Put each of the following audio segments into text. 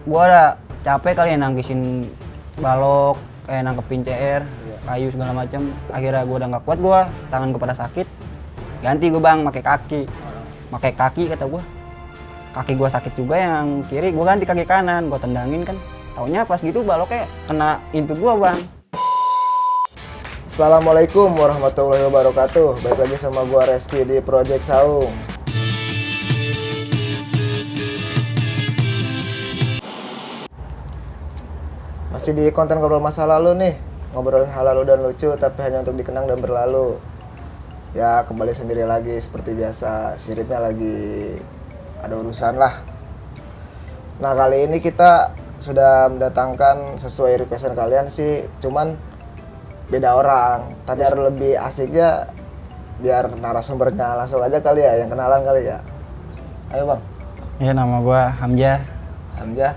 gua ada capek kali ya nangkisin balok, kayak nangkepin CR, kayu segala macam. Akhirnya gua udah nggak kuat, gua tangan gua pada sakit. Ganti gua bang, pakai kaki kata gua. Kaki gua sakit juga yang kiri, gua ganti kaki kanan, gua tendangin kan. Taunya pas gitu baloknya kena intu gua bang. Assalamualaikum warahmatullahi wabarakatuh. Balik lagi sama gua Reski di Project Saung. Masih di konten ngobrol masa lalu nih. Ngobrolin hal lalu dan lucu tapi hanya untuk dikenang dan berlalu. Ya kembali sendiri lagi seperti biasa. Siritnya lagi ada urusan lah. Nah kali ini kita sudah mendatangkan sesuai requestan kalian sih, cuman beda orang. Tadi harus lebih asiknya biar narasumbernya langsung aja kali ya, yang kenalan kali ya. Ayo bang. Ya nama gua Hamzah. Hamzah.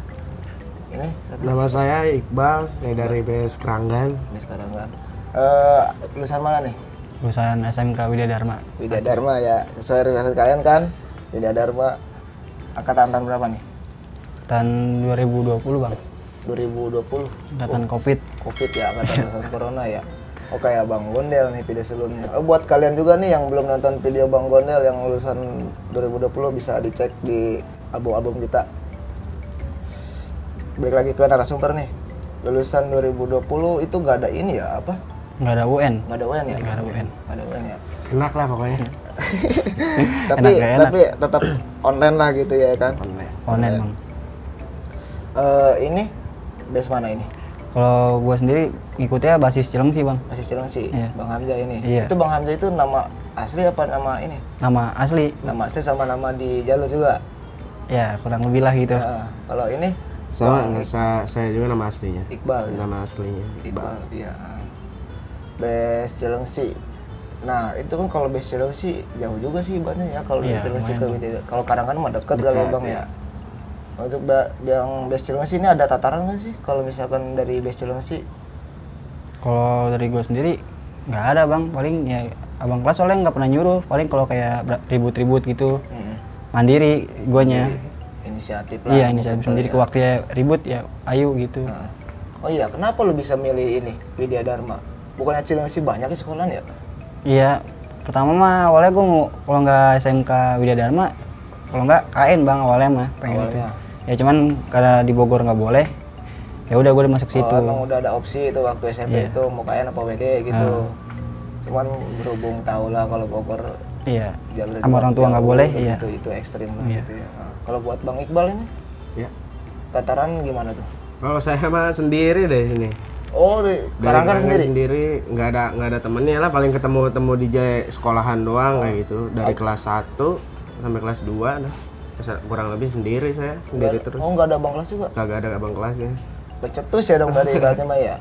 Ini Nama saya Iqbal, saya dari BS Keranggan. sekarang kan. Lulusan mana nih? Lulusan SMK Widya Dharma. Widya Dharma ya. Sesuai requestan kalian kan? Widya Dharma. Angkatan tahun berapa nih? Tahun 2020 bang. 2020. Angkatan Covid. Covid ya, angkatan corona ya. Oke ya Bang Gondel nih video sebelumnya. Buat kalian juga nih yang belum nonton video Bang Gondel yang lulusan 2020 bisa dicek di album-album kita. Balik lagi ke narasumber nih. Lulusan 2020 itu nggak ada ini ya apa? Nggak ada UN. Nggak ada UN ya? Nggak ada UN. Nggak ada UN ya. Enak lah pokoknya. tapi Enak. tapi tetap online lah gitu ya kan? Online bang. Ini base mana ini? Kalau gua sendiri ngikutnya basis Cilengsi bang. Masih Cilengsi, Iya. Bang Hamzah ini. Iya. Itu Bang Hamzah itu nama asli apa nama ini? Nama asli. Nama asli sama nama di jalur juga. Ya kurang lebih lah gitu. Nah, kalau ini Sama saya juga nama aslinya. Iqbal. Ya? Nama aslinya. Iqbal, iya. Base Cilengsi. Nah, itu kan kalau base Cilengsi jauh juga sih ibaratnya ya kalau dari Iya, Cilengsi ke lumayan, Widya. Kalau Karangkan mah deket kali ya, Bang ya. Untuk yang base Cilengsi ini ada tataran nggak sih kalau misalkan dari base Cilengsi? Kalau dari gua sendiri nggak ada bang. Paling ya abang kelas soalnya nggak pernah nyuruh. Paling kalau kayak ribut-ribut gitu mandiri guanya. Inisiatif lah. Iya inisiatif sendiri. Ke waktu ya ribut ya ayo gitu. Nah. Oh iya, kenapa lu bisa milih ini Widya Dharma? Bukannya Cilengsi banyak di sekolahan ya? Iya. Pertama mah awalnya gua mau kalau nggak SMK Widya Dharma, kalau nggak KN bang awalnya mah pengen itu. Ya cuman karena di Bogor nggak boleh. Ya udah gue masuk situ. Emang udah ada opsi itu waktu SMP itu mau KN apa WD gitu. Cuman berhubung tau lah kalau Bogor Iya. jalur Sama orang tua nggak boleh. Iya. itu ekstrim lah Iya. gitu ya. Nah, kalau buat Bang Iqbal ini Ya. tataran gimana tuh? Kalau saya mah sendiri deh sini. Oh di Karangkan sendiri. Nggak ada temennya lah, paling ketemu di sekolahan doang kayak gitu. Dari kelas 1 sampai kelas 2 nah. Kurang lebih sendiri saya, sendiri terus. Oh nggak ada abang kelas juga? Kagak ada abang kelasnya. Becetus ya dong dari ibaratnya mah ya.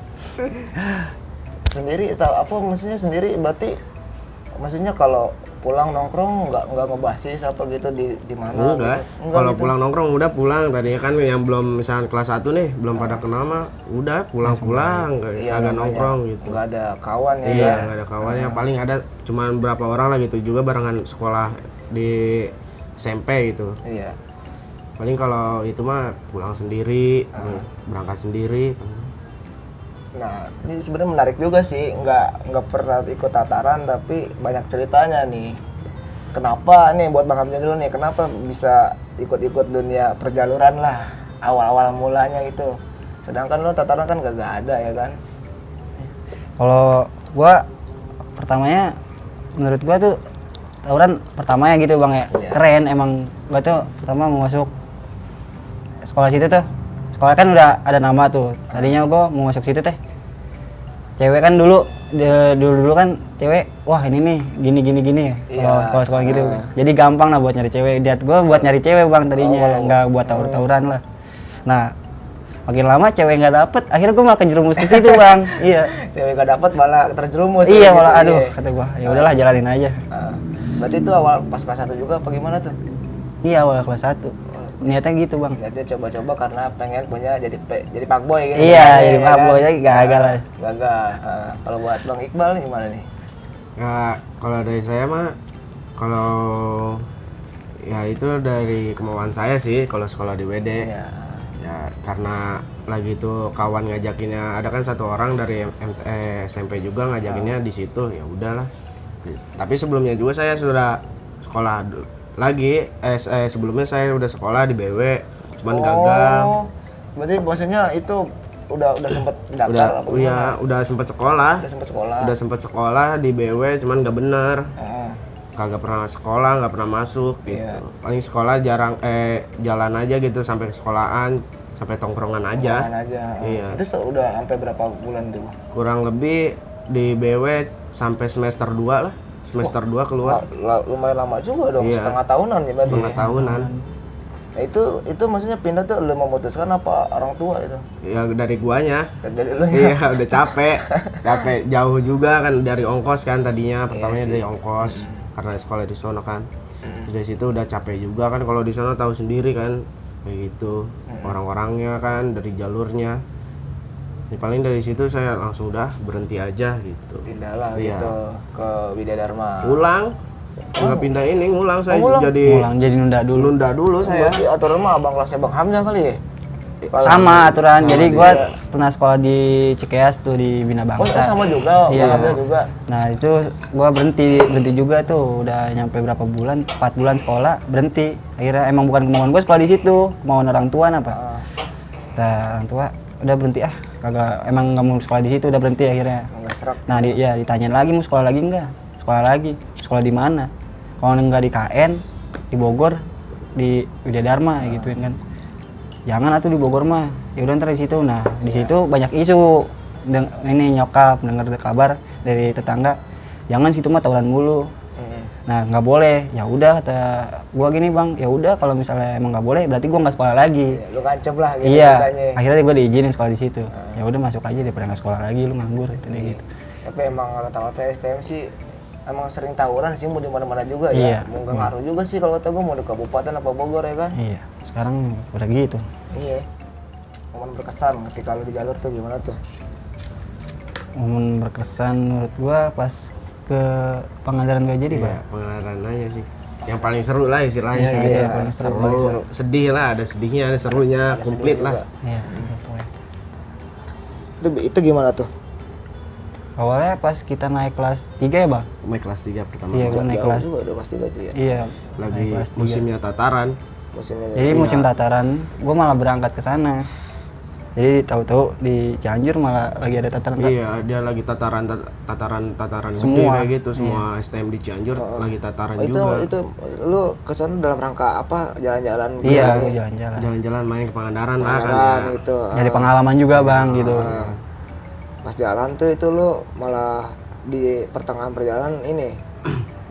Sendiri tahu apa maksudnya sendiri berarti maksudnya kalau pulang nongkrong nggak ngebasis apa gitu di mana Enggak. gitu? Kalau gitu. pulang nongkrong udah pulang. Tadinya kan yang belum misalkan kelas 1 nih, belum pada kenal mah udah pulang. Iya, Kagak namanya nongkrong gitu. nggak ada kawan ya. Iya, nggak ada kawannya. Paling ada cuman berapa orang lah gitu juga barengan sekolah di SMP gitu. Iya. Paling kalau itu mah pulang sendiri, berangkat sendiri. Nah, ini sebenarnya menarik juga sih, nggak pernah ikut tataran tapi banyak ceritanya nih. Kenapa nih buat Bang Hamzah dulu nih, kenapa bisa ikut-ikut dunia perjaluran lah awal-awal mulanya itu. Sedangkan lo tataran kan gak ada ya kan? Kalau gua pertamanya menurut gua tuh tawuran pertamanya gitu bang ya. Iya. Keren emang. Gua tuh pertama mau masuk sekolah situ tuh. Sekolah kan udah ada nama tuh. Tadinya gua mau masuk situ teh. Cewek kan dulu kan cewek, wah ini nih gini ya. Iya. Kalau sekolah gitu. Jadi gampang lah buat nyari cewek. Lihat gua buat nyari cewek bang tadinya, nggak buat tawuran lah. Nah, makin lama cewek nggak dapet, akhirnya gua malah kejerumus ke situ bang. Iya. Cewek gak dapet malah terjerumus. Iya gitu, malah aduh iya. kata gua. Ya udahlah jalanin aja. Nah, berarti itu awal pas kelas 1 juga apa gimana tuh? Iya awal kelas 1. Niatnya gitu bang. Niatnya coba-coba karena pengen punya jadi fuckboy gitu. Iya ya jadi kan? fuckboy aja gagal lah. Gagal. Nah, kalau buat Bang Iqbal nih gimana nih? Ya, kalau dari saya mah kalau ya itu dari kemauan saya sih kalau sekolah di WD. Iya. Ya karena lagi itu kawan ngajakinnya, ada kan satu orang dari SMP juga ngajakinnya di situ, ya udahlah. Tapi sebelumnya juga saya sudah sekolah lagi, sebelumnya saya udah sekolah di BW, cuman gagal. Berarti maksudnya itu udah sempet daftar apa gimana? Udah sempat sekolah. Udah sempet sekolah. Udah sempat sekolah di BW, cuman nggak bener. Kagak pernah sekolah, nggak pernah masuk gitu. Paling sekolah jarang, jalan aja gitu sampai ke sekolahan, sampai tongkrongan aja. Iya. Itu udah sampai berapa bulan tuh? Kurang lebih di BW sampai semester 2 lah. Semester 2 keluar. Lumayan lama juga dong, Iya. setengah tahunan ya berarti. Setengah tahunan. Nah, itu maksudnya pindah tuh lu memutuskan apa orang tua itu? Ya dari guanya. Dari lu ya? Iya, udah capek. Capek jauh juga kan dari ongkos kan tadinya, pertamanya dari ongkos. Karena sekolah di sono kan. Terus dari situ udah capek juga kan, kalau di sono tahu sendiri kan kayak gitu. Orang-orangnya kan dari jalurnya. Ya, paling dari situ saya langsung udah berhenti aja gitu. Pindah lah Iya. gitu ke Widya Dharma. Ngulang. Nggak pindah ini, ngulang saya ngulang? jadi nunda dulu. nunda dulu saya. Berarti aturan mah abang kelasnya Bang Hamzah kali ya? Sama aturan. Jadi gua pernah sekolah di Cikeas tuh di Bina Oh, Bangsa. sama juga, Iya. Bang Hamzah juga. Nah, itu gua berhenti juga tuh. Udah nyampe berapa bulan? 4 bulan sekolah, berhenti. Akhirnya emang bukan kemauan gua sekolah di situ, kemauan orang tua apa. Nah, orang tua udah berhenti kagak, emang nggak mau sekolah di situ, udah berhenti akhirnya. Enggak serak. Nah, ditanyain lagi mau sekolah lagi enggak? Sekolah lagi. Sekolah di mana? Kalau enggak di KN, di Bogor, di Widya Dharma gituin kan. Jangan atuh di Bogor mah. Ya udah ntar di situ. Nah, di situ banyak isu. Ini nyokap dengar kabar dari tetangga. Jangan situ mah tawuran mulu. Nah, nggak boleh. Ya udah kata gua gini, Bang. Ya udah kalau misalnya emang nggak boleh, berarti gua nggak sekolah lagi. Lu ngancem lah gitu Iya. ceritanya. Akhirnya gua diizinin sekolah di situ. Ya udah masuk aja daripada nggak sekolah lagi, lu nganggur gitu. Tapi emang rata-rata STM sih emang sering tawuran sih, mau di mana-mana juga Iya. ya. Mau nggak ngaruh juga sih kalau kata gua, mau di kabupaten apa Bogor ya kan. Iya. Sekarang udah gitu. Iya. Momen berkesan ketika lu di jalur tuh gimana tuh? Momen berkesan menurut gua pas ke Pangandaran gak jadi, Bang. Iya, pengalaman aja sih. Yang paling seru lah istilahnya Iya, sih iya, gitu. paling seru. Seru, sedih lah, ada sedihnya, ada serunya, komplit lah. Iya. Itu gimana tuh? Awalnya pas kita naik kelas 3 ya, Bang? Naik kelas 3 pertama. Iya, gua naik Jauh kelas. juga udah pasti gitu ya. Iya. Lagi naik kelas 3. musimnya tataran. Musimnya Jadi musim tataran, gua malah berangkat ke sana. Jadi tahu-tahu di Cianjur malah lagi ada tataran. Iya, dia lagi tataran gede Semua. kayak gitu, semua STM di Cianjur lagi tataran itu juga. itu lu kesana dalam rangka apa? Jalan-jalan gitu Iya, ya? gua jalan-jalan. Jalan-jalan main ke Pangandaran lah kan Jalan ya. itu. Jadi pengalaman juga, Bang, gitu. Pas jalan tuh itu lu malah di pertengahan perjalanan ini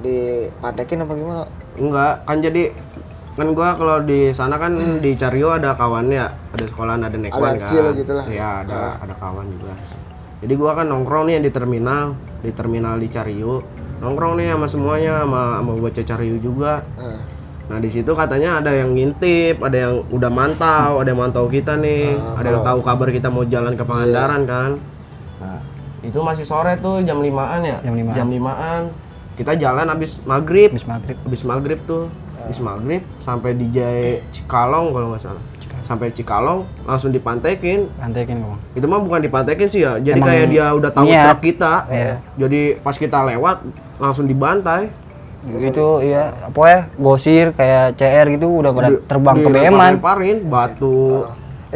dipantekin apa gimana? Enggak, kan jadi kan gua kalau di sana kan di Cario ada kawannya, ada sekolahan, ada nekwan Ada kan. sil gitu lah. Iya, ada kawan juga. Jadi gua kan nongkrong nih di terminal di Cario. Nongkrong nih sama semuanya, sama bocah Cario juga. Nah, di situ katanya ada yang ngintip, ada yang udah mantau, ada yang mantau kita nih, ada yang tahu kabar kita mau jalan ke Pangandaran kan. Nah, itu masih sore tuh jam 5-an ya? Jam 5-an. Jam 5-an. Kita jalan habis maghrib. Habis maghrib. Habis maghrib sampai di Cikalong kalau nggak salah. Sampai Cikalong langsung dipantekin. Pantekin, Bang. Itu mah bukan dipantekin sih ya. Jadi Emang kayak dia udah tahu niat. truk kita. Iya. Jadi pas kita lewat langsung dibantai. Itu iya, pokoknya gosir kayak CR gitu udah pada terbang ke Beman. Lemparin batu.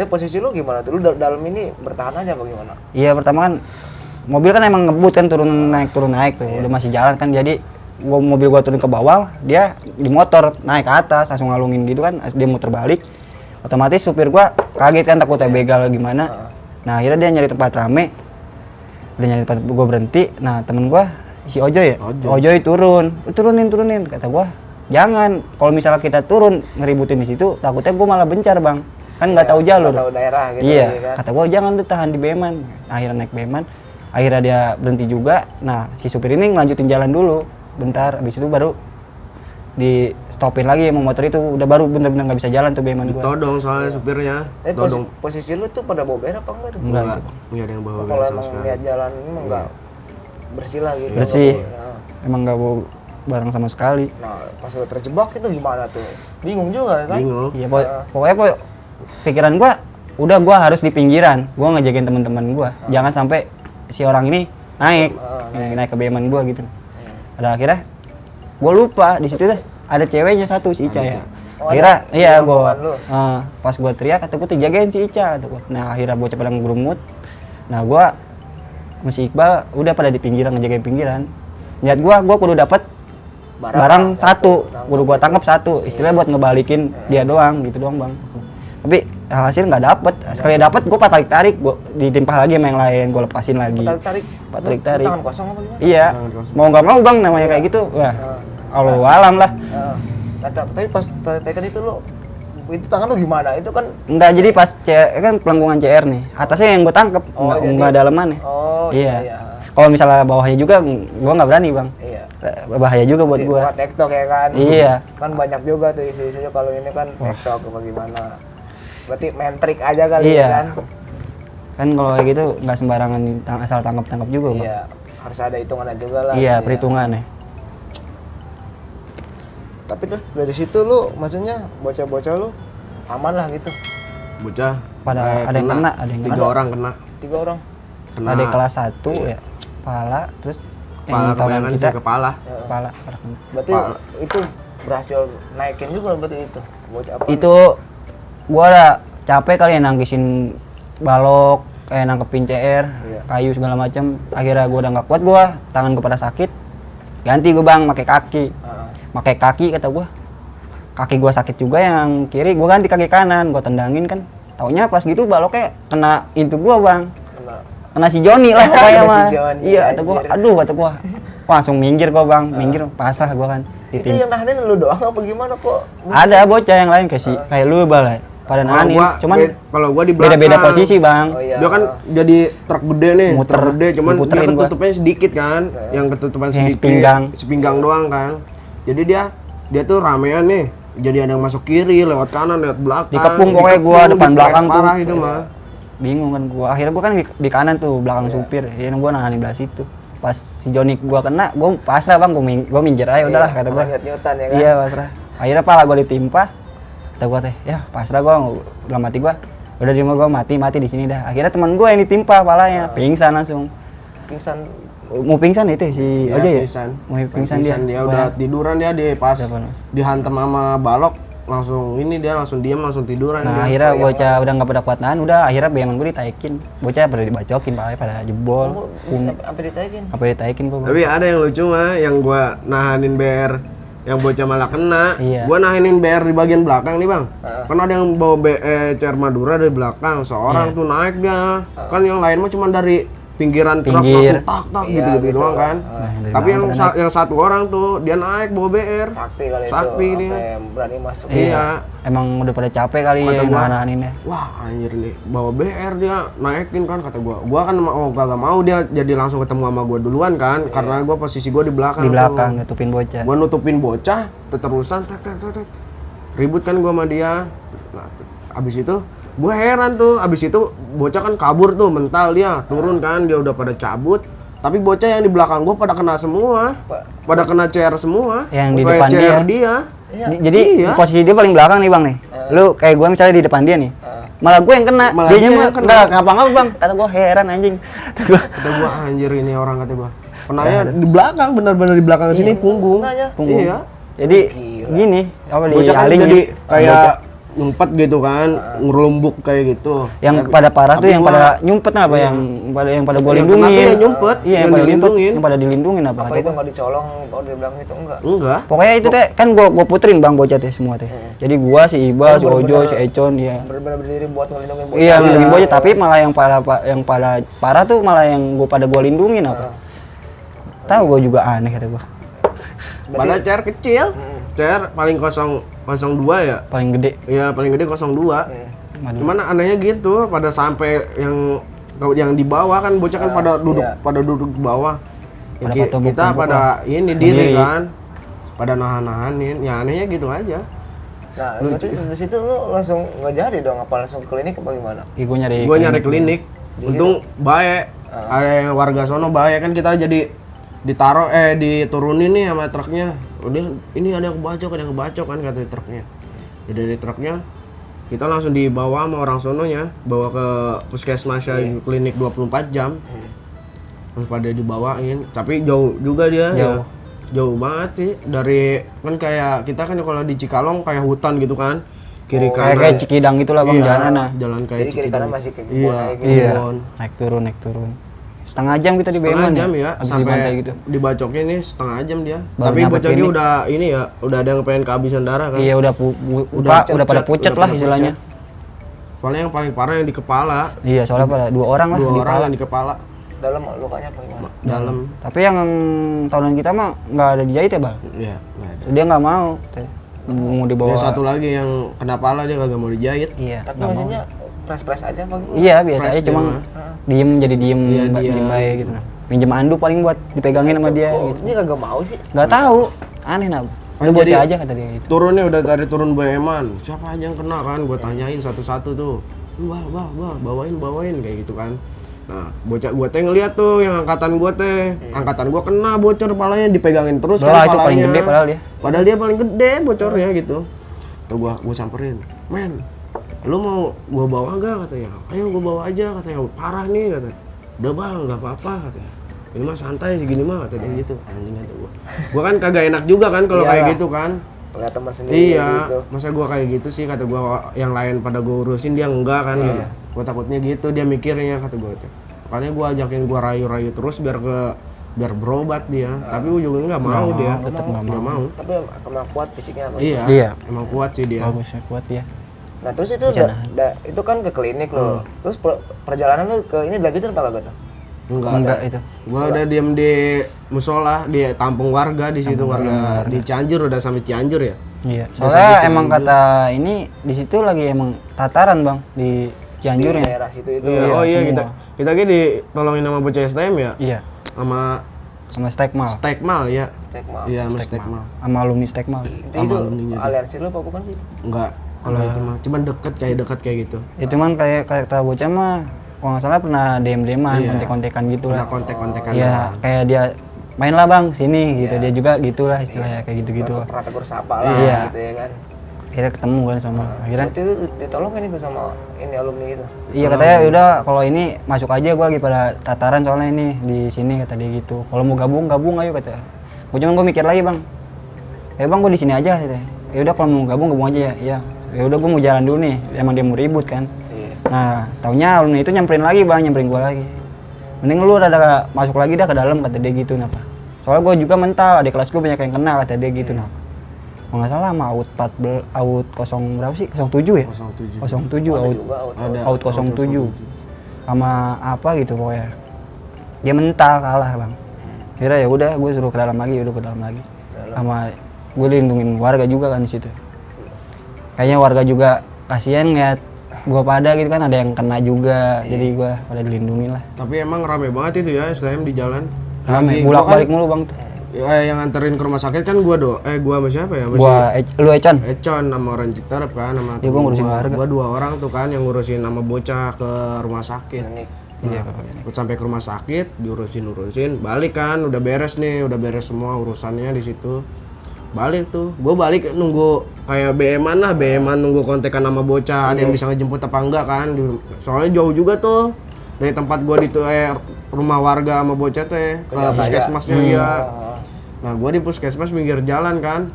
Posisi lu gimana tuh? Lu dalam ini bertahan aja apa gimana? Iya, pertama kan mobil kan emang ngebut kan turun naik tuh. Udah masih jalan kan, jadi mobil gua turun ke bawah, dia di motor naik ke atas langsung ngalungin gitu kan, dia muter balik. Otomatis supir gua kaget kan, takutnya begal gimana. Nah, akhirnya dia nyari tempat rame. Udah nyari tempat gua berhenti. Nah, temen gua si Ojo ya. Ojo turunin kata gua. Jangan, kalau misalnya kita turun ngeributin di situ, takutnya gua malah bencar, Bang. Kan nggak tahu jalur. Nggak tahu daerah gitu. Iya, ya kan? kata gua jangan tuh tahan di Beman. Akhirnya naik Beman. Akhirnya dia berhenti juga. Nah, si supir ini ngelanjutin jalan dulu. Bentar, habis itu baru di stopin lagi sama motor itu, udah baru bener-bener nggak bisa jalan tuh Beman gua. Todong soalnya supirnya. Todong. Posisi lu tuh pada bawa berak apa enggak tuh? Enggak. Enggak ada yang bawa Kalau beres sama emang sekali. lihat jalan ini emang enggak bersih lah gitu. Bersih. Ya. Emang nggak bawa barang sama sekali. Nah, pas lu terjebak itu gimana tuh? Bingung juga ya kan? Bingung. Iya, pokoknya pikiran gua udah gua harus di pinggiran, gua ngejagain teman-teman gua, jangan sampai si orang ini naik ke beman gua gitu. Pada akhirnya gua lupa di situ deh ada ceweknya satu, si Ica ya. Akhirnya iya gua pas gua teriak kata gua tuh jagain si Ica kata gua. Nah akhirnya bocah pada ngerumut. Nah gua masih Iqbal udah pada di pinggiran ngejagain pinggiran. Niat gua kudu dapat barang satu, kudu gua tangkap satu, istilahnya buat ngebalikin dia doang gitu doang bang. Tapi hasil nggak dapet, sekali dapet gue tarik gua ditimpah lagi sama yang lain, gue lepasin lagi. Tarik. Tangan kosong apa gimana? Iya, mau nggak mau bang namanya kayak gitu, wah, Allahu alam lah. Tapi pas tarikan itu lo, itu tangan lo gimana? Itu kan Enggak, jadi pas kan pelengkungan CR nih, atasnya yang gue tangkep, nggak dalemannya. Oh iya. Kalau misalnya bawahnya juga, gue nggak berani bang. Iya. Bahaya juga buat gue. TikTok ya kan? Iya. Kan banyak juga tuh isu-isunya kalau ini kan TikTok apa gimana? Berarti main trik aja kali iya. kan? Kan kalau kayak gitu nggak sembarangan asal tangkap juga bang. Iya. Harus ada hitungannya juga lah. Iya, gitu perhitungannya. Tapi terus dari situ lu, maksudnya bocah-bocah lu aman lah gitu? Bocah Pada ada yang kena, ada yang 3 orang kena. 3 orang? Kena. Ada kelas 1 ya, kepala, terus Kepala kebanyakan kita sih kepala. kepala. Berarti itu berhasil naikin juga berarti itu? Bocah apa? Itu gua ada capek kali ya nangkisin balok, nangkepin CR, kayu segala macam. Akhirnya gua udah nggak kuat, tangan gua pada sakit. Ganti gua bang, pakai kaki. Pakai kaki kata gua. Kaki gua sakit juga yang kiri, gua ganti kaki kanan, gua tendangin kan. Taunya pas gitu baloknya kena itu gua bang. Kena si Joni lah pokoknya mah. Iya kata gua, aduh kata gua. Wah, langsung minggir gua bang, minggir pasrah gua kan. Itu yang nahanin lu doang apa gimana kok? Ada bocah yang lain kayak lu balai. Pada nahanin, cuman kalau gua di belakang beda-beda posisi bang. Oh, iya. Dia kan jadi truk gede nih, Muter, truk gede cuman dia diputerin gua. ketutupnya sedikit kan, yang ketutupan Yang sedikit, sepinggang doang kan. Jadi dia tuh ramean nih, jadi ada yang masuk kiri, lewat kanan, lewat belakang. Dikepung pokoknya gua depan belakang tuh. Parah itu mah. Bingung kan gua. Akhirnya gua kan di kanan tuh belakang supir. Ya gua nahanin belah situ. Pas si Joni gua kena, gua pasrah bang, gua minggir aja udahlah kata gua. Nyut-nyutan ya kan? Iya pasrah. Akhirnya pala gua ditimpa. Kata gua teh, ya pasrah gua, udah mati gua. Udah di rumah gua mati di sini dah. Akhirnya teman gua yang ditimpa palanya, pingsan langsung. Pingsan. Mau pingsan itu si Iya, Oja ya? pingsan. Mau pingsan dia. Udah tiduran dia di pas Siapa, Mas? dihantam sama balok langsung diam langsung tiduran. Nah dia. akhirnya bocah udah nggak pada kuat nahan, udah akhirnya beman gue ditaikin. Bocah pada dibacokin, palanya pada jebol. Sampai ditaikin. Apa ditaikin gua? Tapi ada yang lucu mah, yang gua nahanin BR, yang bocah malah kena. Iya. Gua nahanin BR di bagian belakang nih bang. Kan ada yang bawa CR Madura dari belakang, seorang tuh naik dia. Kan yang lain mah cuma dari pinggiran truk langsung tak gitu doang kan. Tapi yang satu orang tuh dia naik bawa BR. Sakti kali Sakti itu. dia. Sampai berani masuk. Iya. Emang udah pada capek kali Kata ya gua, nahaninnya. Wah anjir nih, bawa BR dia naikin kan kata gua. Gua kan kagak mau dia jadi langsung ketemu sama gua duluan kan, karena gua posisi gua di belakang. Di belakang nutupin bocah. Gua nutupin bocah, terusan tak. Ribut kan gua sama dia. Nah, abis itu gua heran tuh, abis itu bocah kan kabur tuh mental dia, turun kan, dia udah pada cabut. Tapi bocah yang di belakang gua pada kena semua. Pada kena CR semua. Yang di Kayak depan CR dia. Jadi Iya. posisi dia paling belakang nih bang nih. Lu kayak gua misalnya di depan dia nih. Malah gue yang kena. Malah Dianya dia mah yang kena. enggak ngapa-ngapa bang. Kata gua heran anjing. Kata gua. Kata gua anjir ini orang kata gua. Kenanya di belakang, benar-benar di belakang sini punggung. Punggung. Iya. Jadi gini, apa Bocah kan dialing jadi gitu. kayak ngumpet gitu kan, ngerumbuk kayak gitu. Yang pada parah tuh tapi yang gua- pada nyumpet apa yang pada gua Yang lindungin. kena tuh yang nyumpet, Iya, yang yang pada nyumpet, dilindungin. yang pada dilindungin apa Apa kata itu gua. nggak dicolong kalau di belakang itu enggak? Enggak. Pokoknya itu teh kan gua puterin bang bocah teh semua teh. Jadi gua si Iqbal, si Ojo, si Econ ya. Benar-benar berdiri buat ngelindungin bocah. Iya, ngelindungin bocah tapi malah yang pada parah tuh malah yang gua lindungin apa. Tahu gua juga aneh kata gua. Padahal CR kecil. CR paling 02 ya. Paling gede. Iya, paling gede 02. Waduh. Cuman anehnya gitu, pada sampai yang di bawah kan bocah kan pada duduk di bawah. Ya, Pada tumbuk-tumbuk kita pada lah. ini diri kan. Pada nahan-nahanin. Ya anehnya gitu aja. Nah, berarti dari situ lu langsung nggak jadi dong, apa langsung ke klinik apa gimana? Ih, gua Nyari klinik. Untung baik. Ada yang warga sono baik kan, kita jadi diturunin nih sama truknya. Udah ini ada yang kebacok kan kata truknya. Jadi dari truknya kita langsung dibawa sama orang sononya, bawa ke puskesmas klinik 24 jam. Terus pada dibawain, tapi jauh juga dia. Jauh banget sih dari kan kayak kita kan kalau di Cikalong kayak hutan gitu kan. Kiri kanan. Kayak Cikidang itulah bang, Iya, jalannya. jalan kayak Jadi kiri kanan Cikidang. masih ke kebun Iya, kayak gitu. Iya. kebun. Naik turun. Setengah jam kita di Setengah Beman jam ya, abis di sampai pantai gitu. dibacokin nih setengah jam dia. Baru Tapi nyampe bocahnya klinik. udah ini ya, udah ada yang pengen kehabisan darah kan. Iya udah udah pada pucet udah lah pada istilahnya. pucet. Soalnya yang paling parah yang di kepala. Iya soalnya pada 2 orang lah Dua di orang kepala. yang di kepala, Dalam lukanya apa gimana? dalam. Tapi yang tahunan kita mah nggak ada dijahit ya bang. Iya, nggak ada. Dia nggak mau. Mau dibawa. Yang satu lagi yang kena pala dia kagak mau dijahit. Iya. Tapi nggak mau. maksudnya pres-pres aja apa gimana? Iya biasa Fresh aja dia cuma mah. diem jadi diem, Iya, diem dia. baik gitu. Minjem andu paling buat dipegangin sama dia Oh, gitu. ini kagak mau sih. Nggak tahu, aneh nah. Lu Jadi- bocah aja kata dia gitu. Turunnya udah dari turun Beman. Siapa aja yang kena kan? Gue tanyain satu-satu tuh. Bah, bawain kayak gitu kan. Nah, bocah gua teh ngeliat tuh yang angkatan gua teh. Angkatan gua kena bocor palanya dipegangin terus Belah itu palanya. paling gede padahal dia. Padahal dia paling gede bocornya gitu. Tuh gua samperin. Men, lu mau gua bawa enggak katanya? Ayo gua bawa aja katanya. Parah nih katanya. Udah bang, nggak apa-apa katanya. Ini mah santai segini mah kata dia gitu. Anjing kata gua. Gua kan kagak enak juga kan kalau kayak Iyalah. gitu kan. Lihat teman sendiri Iya, gitu. masa gua kayak gitu sih kata gua, yang lain pada gua urusin dia enggak kan gitu. Gua takutnya gitu dia mikirnya kata gua tuh. Makanya gua ajakin gua rayu-rayu terus biar berobat dia. Tapi ujungnya nggak mau dia. tetep Nggak mau. Tapi emang kuat fisiknya apa? Iya. Iya. Emang kuat sih dia. Bagusnya kuat dia. Nah terus itu itu kan ke klinik loh. Terus perjalanan lu ke ini dilanjutin apa kagak tuh? Enggak itu. Gua udah diem di musola, di tampung warga di situ warga di Cianjur, udah sampai Cianjur ya. Iya. Soalnya emang kata ini di situ lagi emang tataran bang di Cianjur ya. Daerah situ itu. Iya, oh iya semua. kita ditolongin sama bocah STM ya, Iya. sama Sama Stekmal. Stekmal ya. Stigma. Iya, sama Stekmal. Sama alumni Stekmal. Itu aliansi lu apa bukan sih? Enggak, kalau itu mah cuman dekat kayak gitu. Itu man kayak kata bocah mah kalau nggak salah pernah DM-an, kontek-kontekan gitu Udah lah. kontek-kontekan. Iya, kayak dia main lah bang sini gitu. Dia juga gitulah istilahnya kayak gitu-gitu lah. Pernah tegur sapa lah Iya. gitu ya kan. Akhirnya ketemu kan sama akhirnya Berarti lu ditolongin itu sama ini alumni itu. iya katanya udah kalau ini masuk aja gua lagi pada tataran soalnya ini di sini kata dia gitu. Kalau mau gabung ayo kata. Gua mikir lagi bang. Bang gua di sini aja katanya. Ya udah kalau mau gabung aja ya. Iya. Ya udah gua mau jalan dulu nih. Emang dia mau ribut kan. Iya. Nah, taunya alumni itu nyamperin gua lagi. Mending lu rada masuk lagi dah ke dalam kata dia gitu kenapa. Soalnya gua juga mental, adik kelas gua banyak yang kena kata dia gitu kenapa. Kalau nggak salah sama out 14 out 0 berapa sih? 07 ya? 07. 07 out Juga out. Ada out 07 sama apa gitu pokoknya. Dia mental kalah, Bang. Kira ya udah gue suruh ke dalam lagi, Sama gue lindungin warga juga kan di situ. Kayaknya warga juga kasihan ngeliat gua pada gitu kan ada yang kena juga. Jadi gua pada dilindungin lah. Tapi emang rame banget itu ya STM di jalan. Rame, Lagi- bolak-balik mulu, Bang tuh. Yang nganterin ke rumah sakit kan gua gua sama siapa ya? Lu Echan. Econ sama orang Citerep kan sama Iya, gua ngurusin warga. Gua 2 orang tuh kan yang ngurusin nama bocah ke rumah sakit. Iya, Gua sampai ke rumah sakit, diurusin, balik kan, udah beres semua urusannya di situ. Balik tuh, gua balik nunggu kayak BM-an nunggu kontekan sama bocah, ada yang bisa ngejemput apa enggak kan. Soalnya jauh juga tuh dari tempat gua di rumah warga sama bocah teh ke puskesmasnya ya. Nah, gua di puskesmas pinggir jalan kan.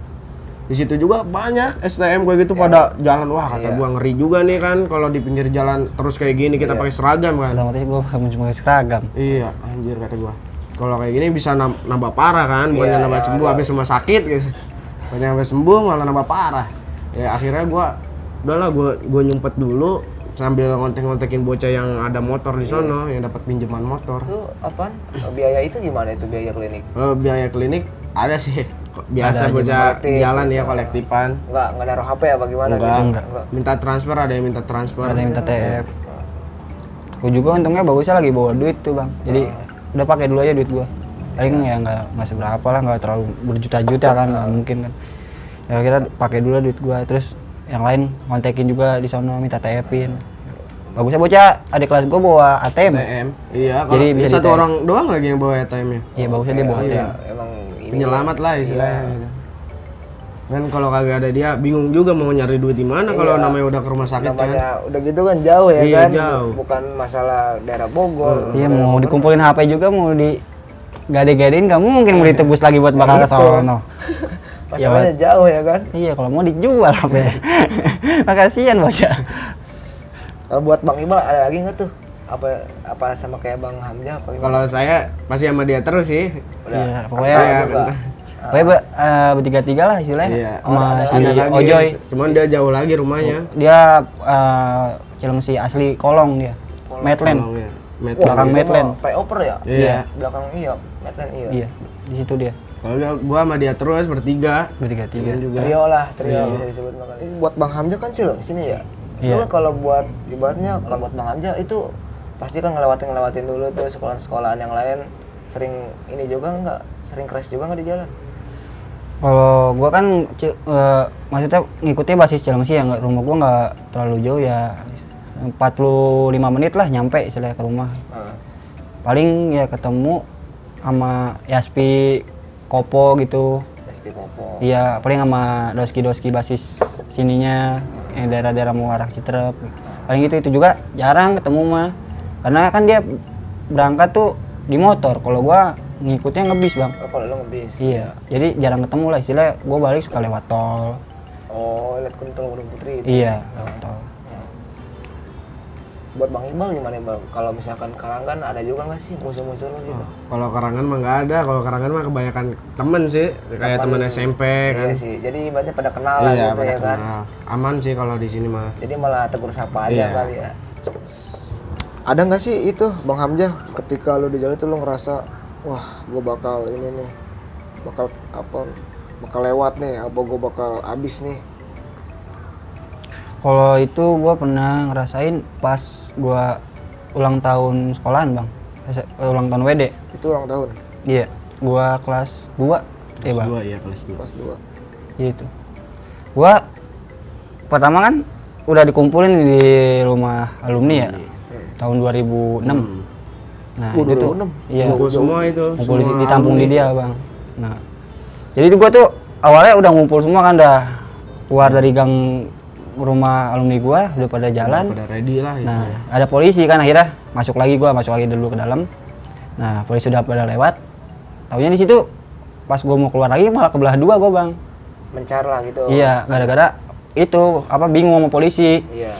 Di situ juga banyak STM gue gitu pada jalan. Wah, kata gua ngeri juga nih kan kalau di pinggir jalan terus kayak gini kita pakai seragam kan. Otomatis gua cuma pakai seragam. Iya, anjir kata gua. Kalau kayak gini bisa nambah parah kan, bukannya nambah sembuh habis rumah sakit gitu. Bukannya nambah sembuh malah nambah parah. Ya akhirnya gua udahlah gua nyumpet dulu sambil ngontek-ngontekin bocah yang ada motor di sono yang dapat pinjaman motor. Itu apaan? Biaya itu gimana itu biaya klinik? Kalau biaya klinik ada sih. Biasa bocah jalan ya kolektifan. Enggak naruh HP apa gimana Enggak. gitu? Minta transfer, ada yang minta transfer. Ada yang minta TF. Gua juga untungnya bagusnya lagi bawa duit tuh, Bang. Jadi udah pakai dulu aja duit gua. Paling ya nggak seberapa lah, nggak terlalu berjuta-juta kan, nggak mungkin kan. Ya kira pakai dulu duit gua, terus yang lain kontekin juga di sono minta TF-in. Bagusnya bocah adik kelas gua bawa ATM. ATM. Iya, kalau Jadi bisa satu di-TF. orang doang lagi yang bawa ATM-nya. Iya bagusnya dia bawa ATM. Emang ini Penyelamat lah istilahnya. gitu. Kan kalau kagak ada dia bingung juga mau nyari duit di mana kalau namanya udah ke rumah sakit kan. Namanya udah gitu kan jauh ya Iya, kan, jauh. bukan masalah daerah Bogor. Iya, mau dikumpulin HP juga mau di gade-gadein nggak mungkin mau ditebus lagi buat bakal ke sono. Masalahnya jauh ya kan. Iya, kalau mau dijual HP. Makasian bocah. Kalau buat Bang Iqbal ada lagi nggak tuh? Apa sama kayak Bang Hamzah? Apa gimana? Kalau saya masih sama dia terus sih. Iya, pokoknya Kayak bertiga-tiga lah istilahnya Iya. sama si ada lagi. Ojoy. Cuman dia jauh lagi rumahnya. Dia Cilengsi asli Kolong dia. Medland. Tolong ya. Met- Belakang Medland. Flyover ya? Iya. Belakang iya, Medland iya. Iya, di situ dia. Kalau gua sama dia terus bertiga. Bertiga-tiga. Juga. Trio lah, trio bisa disebut makanya. Buat Bang Hamzah kan Cileng sini ya. Iya. Lu kan kalau buat ibaratnya kalau buat Bang Hamzah itu pasti kan ngelewatin dulu tuh sekolah-sekolahan yang lain. Sering ini juga enggak? Sering crash juga enggak di jalan? Kalau gua kan maksudnya ngikutnya basis Cilengsi ya, nggak, rumah gua nggak terlalu jauh ya, 45 menit lah nyampe istilahnya ke rumah. Paling ya ketemu sama Yaspi Kopo gitu. SP Kopo. Iya, paling sama doski-doski basis sininya yang daerah-daerah Muara Citrep. Paling itu juga jarang ketemu mah. Karena kan dia berangkat tuh di motor. Kalau gua ngikutnya ngebis, Bang. Oh, kalau lu ngebis. Iya. Jadi jarang ketemu lah, istilahnya gua balik suka lewat tol. Oh, lihat Kuntul Gunung Putri itu. Iya, lewat tol. Buat Bang Iqbal gimana Bang? Kalau misalkan Karanggan ada juga nggak sih musuh-musuh lu gitu? Kalau Karangan mah nggak ada. Kalau Karangan mah kebanyakan temen sih, kayak temen SMP kan. Iya sih. Jadi ibaratnya pada kenal lah Iya, gitu pada ya kan. kenal. Aman sih kalau di sini mah. Jadi malah tegur sapa aja Iya. kali ya. Ada nggak sih itu Bang Hamzah ketika lu di jalan tuh lu ngerasa wah gue bakal ini nih bakal lewat nih apa gue bakal habis nih? Kalau itu gua pernah ngerasain pas gua ulang tahun sekolahan, Bang. Ulang tahun WD. Itu ulang tahun Iya, gua kelas 2. Iya, Bang. Dua ya kelas 2. kelas 2. Gitu. Gua pertama kan udah dikumpulin di rumah alumni ya. Tahun 2006. Nah, itu tuh. 2006? Iya. Ngumpul semua itu. Ngumpul semua ditampung di alumni. dia, Bang. Nah. Jadi itu gua tuh awalnya udah ngumpul semua kan, udah keluar dari gang rumah alumni gua, udah pada jalan. Pada ready lah itu. Nah, ada polisi kan, akhirnya masuk lagi dulu ke dalam. Nah, polisi udah pada lewat. Taunya di situ pas gua mau keluar lagi malah kebelah dua gua, Bang. Mencar lah gitu. Iya, gara-gara itu bingung sama polisi. Iya.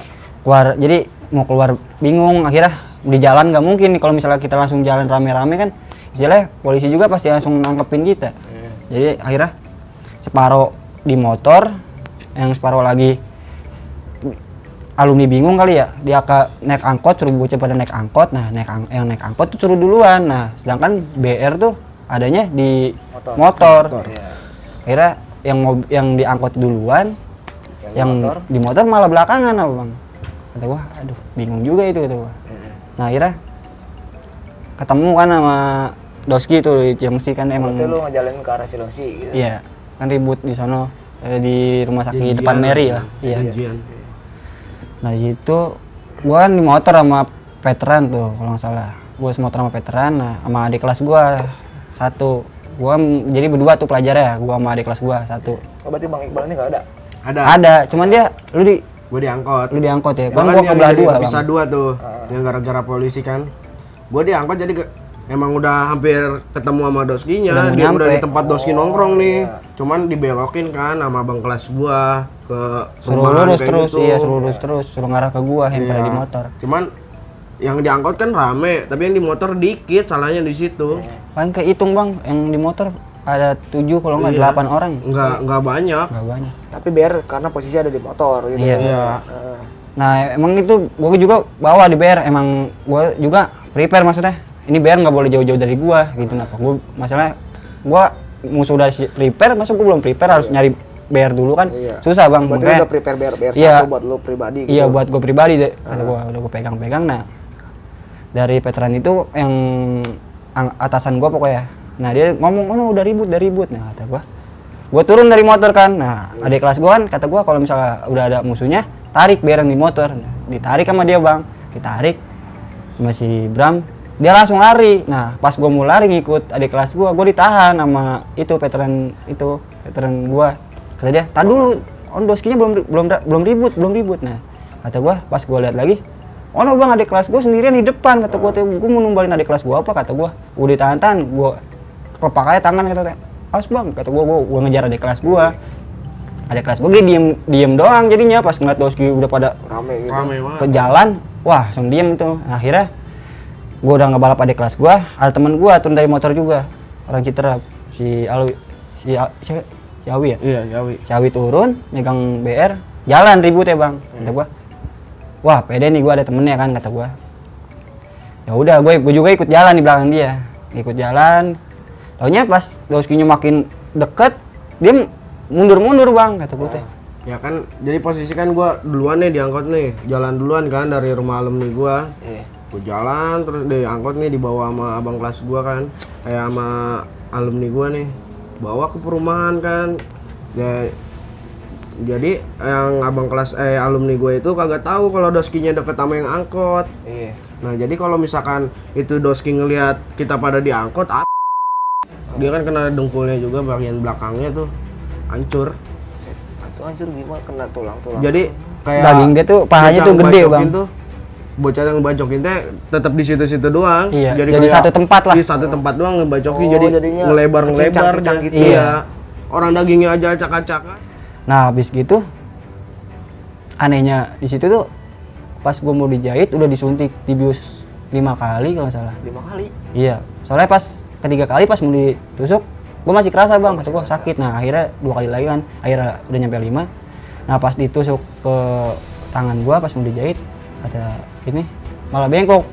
Jadi mau keluar bingung, akhirnya di jalan nggak mungkin nih kalau misalnya kita langsung jalan rame-rame kan, istilahnya polisi juga pasti langsung nangkepin kita. Jadi akhirnya separuh di motor, yang separuh lagi alumni bingung kali ya, dia naik angkot, suruh bocah pada naik angkot. Nah, yang naik angkot tuh suruh duluan. Nah, sedangkan BR tuh adanya di motor. Iya. Akhirnya yang diangkot duluan, yang di motor malah belakangan apa, Bang. Kata gua, aduh, bingung juga itu kata gua. Nah, akhirnya ketemu kan sama Doski itu di Cilengsi kan emang. Berarti lu ngejalanin ke arah Cilengsi gitu. Iya, kan ribut di sono di rumah sakit Janjian depan Mary lah. Iya. Janjian. Nah, di situ gua kan di motor sama veteran tuh kalau nggak salah. Gua semotor sama veteran, nah sama adik kelas gua satu. Jadi berdua tuh pelajarnya, gua sama adik kelas gua satu. Oh, berarti Bang Iqbal ini nggak ada? Ada, cuman dia Gue diangkot. lu diangkot ya. Gua Kan gua yang kebelah jadi dua, kepisah Bang. dua tuh. Yang gara-gara polisi kan. Gue diangkot jadi emang udah hampir ketemu sama Doskinya. Udah mau Dia udah nyampe. di tempat Doski nongkrong nih. Cuman dibelokin kan sama abang kelas gua ke Suruh perumahan lurus kayak terus, gitu. iya suruh lurus terus, suruh ngarah ke gua yang pada Iya. di motor. Cuman yang diangkot kan rame, tapi yang di motor dikit, salahnya di situ. Paling kehitung, Bang, yang di motor ada 7 kalau nggak 8 orang. Enggak banyak. Nggak banyak. Tapi BR karena posisi ada di motor gitu. Iya. Iya. Nah, emang itu gua juga bawa di BR, emang gua juga prepare maksudnya. Ini BR nggak boleh jauh-jauh dari gua gitu. Nah, masalahnya gua musuh udah prepare, masa gua belum prepare harus nyari BR dulu kan. Iya. Susah, Bang. Berarti lu Makanya udah prepare BR Iya. satu buat lu pribadi gitu. iya buat gua pribadi deh. Kata gua udah gua pegang-pegang. Nah, dari veteran itu yang atasan gua pokoknya. Nah, dia ngomong, "Oh, udah ribut." Nah, kata gua turun dari motor kan. Nah, adik kelas gua kan kata gua kalau misalnya udah ada musuhnya, tarik BR yang di motor. Nah, ditarik sama dia, Bang. Ditarik sama si Bram. Dia langsung lari. Nah, pas gua mau lari ngikut adik kelas gua ditahan sama veteran gua. Kata dia, "Tar dulu, on doskinya belum ribut." Nah, kata gua pas gua lihat lagi, "Oh no bang, adik kelas gua sendirian di depan." Kata gua, "Gua mau numbalin adik kelas gua apa?" Kata gua, "Udah tahan, gua kelepak aja tangan." Kata, "Awas bang," kata gua ngejar adik kelas gua. Adik kelas gua diem doang jadinya pas ngeliat doski udah pada Rame gitu. Rame banget. ke jalan, wah langsung diem tuh. Nah, akhirnya gua udah ngebalap adik kelas gua, ada temen gua turun dari motor juga, orang Citerap, si Awi ya? Iya, Yawi. Si Awi turun, megang BR, jalan ribut ya bang. Kata gua, wah pede nih gua ada temennya kan, kata gua. Ya udah, gua juga ikut jalan di belakang dia, ikut jalan. Taunya pas doskinya makin deket, dia mundur bang, kata gua teh. Ya kan, jadi posisi kan gua duluan nih diangkut nih, jalan duluan kan dari rumah alumni gua. Iya. Gua jalan terus diangkut nih dibawa sama abang kelas gua kan, kayak sama alumni gua nih, bawa ke perumahan kan. Ya, jadi yang abang kelas alumni gua itu kagak tahu kalau doskinya deket sama yang angkot. Iya. Nah jadi kalau misalkan itu doski ngelihat kita pada diangkut, dia kan kena dengkulnya juga, bagian belakangnya tuh hancur. Itu hancur gimana, kena tulang. Jadi kayak Daging dia tuh, pahanya bocah tuh gede ngebacokin bang. tuh, bocah yang ngebacokin teh tetap di situ-situ doang. Iya, jadi kayak satu tempat lah. Di satu tempat doang ngebacokin, Oh, jadi jadinya ngelebar kecicang-kecicang gitu. gitu. Iya. Orang dagingnya aja acak-acakan. Nah habis gitu, anehnya di situ tuh pas gua mau dijahit udah disuntik dibius 5 kali kalau nggak salah. 5 kali. Iya, soalnya pas ketiga kali pas mau ditusuk, gua masih kerasa bang, kata gua sakit. Nah akhirnya 2 kali lagi kan, akhirnya udah nyampe 5. Nah pas ditusuk ke tangan gua pas mau dijahit, kata ini malah bengkok.